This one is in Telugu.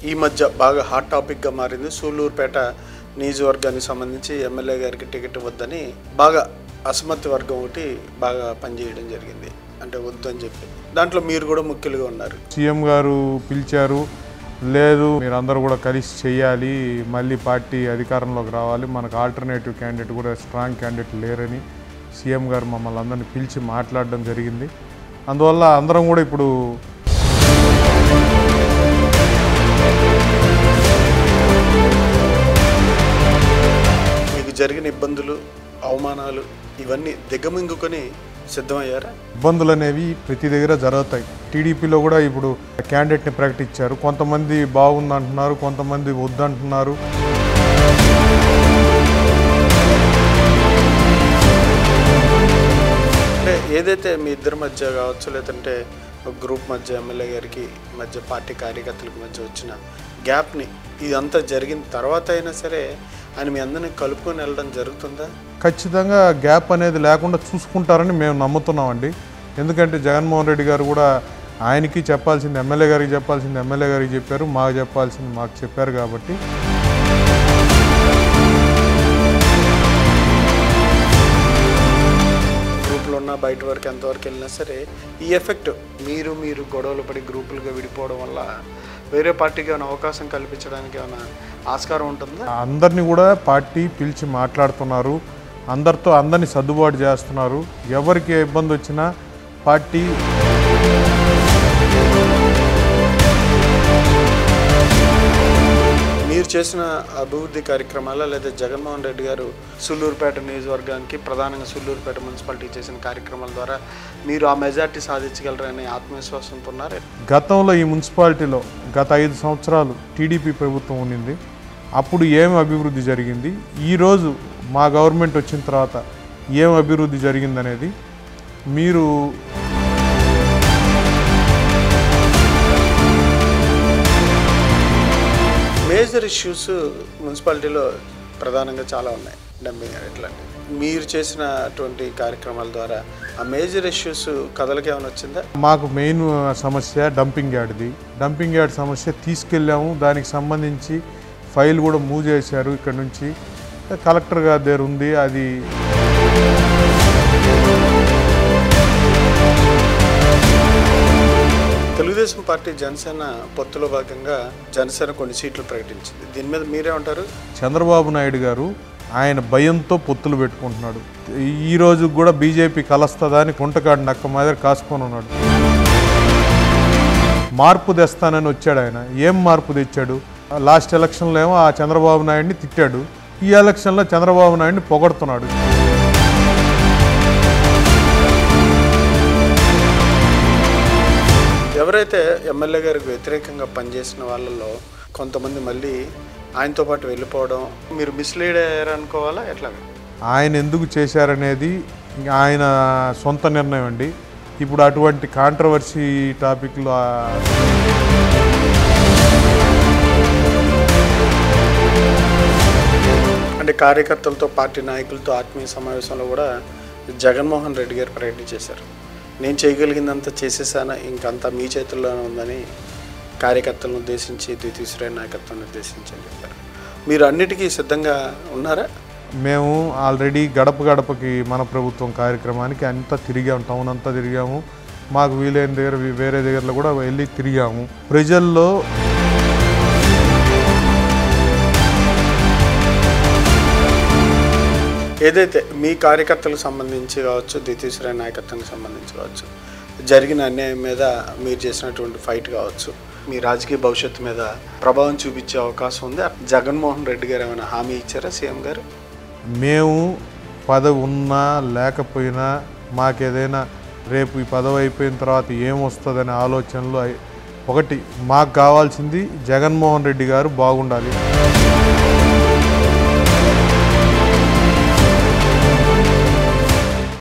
ఈ మధ్య బాగా హాట్ టాపిక్గా మారింది. సూళ్ళూరుపేట నియోజకవర్గానికి సంబంధించి ఎమ్మెల్యే గారికి టికెట్ వద్దని బాగా అసమ్మతి వర్గం ఒకటి బాగా పనిచేయడం జరిగింది. అంటే వద్దని చెప్పి దాంట్లో మీరు కూడా ముఖ్యులుగా ఉన్నారు. సీఎం గారు పిలిచారు, లేదు మీరందరూ కూడా కలిసి చేయాలి, మళ్ళీ పార్టీ అధికారంలోకి రావాలి, మనకు ఆల్టర్నేటివ్ క్యాండిడేట్ కూడా స్ట్రాంగ్ క్యాండిడేట్ లేరని సీఎం గారు మమ్మల్ని అందరినీ పిలిచి మాట్లాడడం జరిగింది. అందువల్ల అందరం కూడా ఇప్పుడు మీకు జరిగిన ఇబ్బందులు, అవమానాలు ఇవన్నీ దిగమింగుకొని సిద్ధమయ్యారా? ఇబ్బందులు అనేవి ప్రతి దగ్గర జరుగుతాయి. టీడీపీలో కూడా ఇప్పుడు క్యాండిడేట్ని ప్రకటించారు. కొంతమంది బాగుందంటున్నారు, కొంతమంది వద్దంటున్నారు. అంటే ఏదైతే మీ ఇద్దరి మధ్య కావచ్చు, లేదంటే ఒక గ్రూప్ మధ్య, ఎమ్మెల్యే గారికి మధ్య, పార్టీ కార్యకర్తలకు మధ్య వచ్చిన గ్యాప్ని ఇదంతా జరిగిన తర్వాత అయినా సరే ఆయన మీ అందరినీ కలుపుకొని వెళ్ళడం జరుగుతుందా? ఖచ్చితంగా గ్యాప్ అనేది లేకుండా చూసుకుంటారని మేము నమ్ముతున్నామండి. ఎందుకంటే జగన్మోహన్ రెడ్డి గారు కూడా ఆయనకి చెప్పాల్సింది ఎమ్మెల్యే గారికి చెప్పాల్సింది ఎమ్మెల్యే గారికి చెప్పారు, మాకు చెప్పాల్సింది మాకు చెప్పారు. కాబట్టి గ్రూపులో ఉన్న బయట వరకు ఎంతవరకు వెళ్ళినా సరే ఈ ఎఫెక్ట్ మీరు గొడవలు పడి గ్రూపులుగా విడిపోవడం వల్ల వేరే పార్టీకి ఏమైనా అవకాశం కల్పించడానికి ఏమైనా ఆస్కారం ఉంటుందా? అందరినీ కూడా పార్టీ పిలిచి మాట్లాడుతున్నారు, అందరితో అందరినీ సర్దుబాటు చేస్తున్నారు. ఎవరికి ఇబ్బంది వచ్చినా పార్టీ మీరు చేసిన అభివృద్ధి కార్యక్రమాల లేదా జగన్మోహన్ రెడ్డి గారు సూళ్ళూరుపేట నియోజకవర్గానికి ప్రధానంగా సూళ్ళూరుపేట మున్సిపాలిటీ చేసిన కార్యక్రమాల ద్వారా మీరు ఆ మెజార్టీ సాధించగలరనే ఆత్మవిశ్వాసంతో ఉన్నారు. గతంలో ఈ మున్సిపాలిటీలో గత 5 సంవత్సరాలు టీడీపీ ప్రభుత్వం ఉండింది. అప్పుడు ఏం అభివృద్ధి జరిగింది, ఈరోజు మా గవర్నమెంట్ వచ్చిన తర్వాత ఏం అభివృద్ధి జరిగిందనేది మీరు మేజర్ ఇష్యూస్ మున్సిపాలిటీలో ప్రధానంగా చాలా ఉన్నాయి. డంపింగ్ ఇట్లాంటి మీరు చేసినటువంటి కార్యక్రమాల ద్వారా ఆ మేజర్ ఇష్యూస్ కథలకి ఏమైనా వచ్చిందా? మాకు మెయిన్ సమస్య డంపింగ్ యార్డ్ది. డంపింగ్ యార్డ్ సమస్య తీసుకెళ్ళాము, దానికి సంబంధించి ఫైల్ కూడా మూవ్ చేశారు. ఇక్కడ నుంచి కలెక్టర్ గారి దగ్గర ఉంది. అది తెలుగుదేశం పార్టీ జనసేన పొత్తులో భాగంగా జనసేన కొన్ని సీట్లు ప్రకటించింది. దీని మీద మీరేమంటారు? చంద్రబాబు నాయుడు గారు ఆయన భయంతో పొత్తులు పెట్టుకుంటున్నాడు. ఈ రోజు కూడా బీజేపీ కలుస్తుందా అని కుంటకాడు నక్క మాదిరి కాసుకొని ఉన్నాడు. మార్పు తెస్తానని వచ్చాడు ఆయన. ఏం మార్పు తెచ్చాడు? లాస్ట్ ఎలక్షన్లో ఏమో ఆ చంద్రబాబు నాయుడిని తిట్టాడు, ఈ ఎలక్షన్లో చంద్రబాబు నాయుడిని పొగడుతున్నాడు. ఎవరైతే ఎమ్మెల్యే గారికి వ్యతిరేకంగా పనిచేసిన వాళ్ళలో కొంతమంది మళ్ళీ ఆయనతో పాటు వెళ్ళిపోవడం, మీరు మిస్లీడ్ అయ్యారనుకోవాలా ఎట్లా? ఆయన ఎందుకు చేశారనేది ఆయన సొంత నిర్ణయం అండి. ఇప్పుడు అటువంటి కాంట్రవర్సీ టాపిక్లు అంటే కార్యకర్తలతో, పార్టీ నాయకులతో ఆత్మీయ సమావేశంలో కూడా జగన్మోహన్ రెడ్డి గారు ప్రకటించేశారు, నేను చేయగలిగిందంతా చేసేసాను, ఇంకంతా మీ చేతుల్లోనే ఉందని కార్యకర్తలను ఉద్దేశించి, ద్వితీయ శ్రేణి నాయకత్వాన్ని ఉద్దేశించి అని చెప్పారు. మీరు అన్నిటికీ సిద్ధంగా ఉన్నారా? మేము ఆల్రెడీ గడప గడపకి మన ప్రభుత్వం కార్యక్రమానికి అంతా తిరిగాము, టౌన్ అంతా తిరిగాము. మాకు వీలైన దగ్గర వేరే దగ్గరలో కూడా వెళ్ళి తిరిగాము. ప్రజల్లో ఏదైతే మీ కార్యకర్తలకు సంబంధించి కావచ్చు, ద్వితీయ శ్రేణి నాయకత్వానికి సంబంధించి కావచ్చు, జరిగిన అన్యాయం మీద మీరు చేసినటువంటి ఫైట్ కావచ్చు, మీ రాజకీయ భవిష్యత్తు మీద ప్రభావం చూపించే అవకాశం ఉంది. జగన్మోహన్ రెడ్డి గారు ఏమైనా హామీ ఇచ్చారా సీఎం గారు? మేము పదవి ఉన్నా లేకపోయినా మాకేదైనా రేపు ఈ పదవి అయిపోయిన తర్వాత ఏమొస్తుందనే ఆలోచనలో ఒకటి మాకు కావాల్సింది జగన్మోహన్ రెడ్డి గారు బాగుండాలి.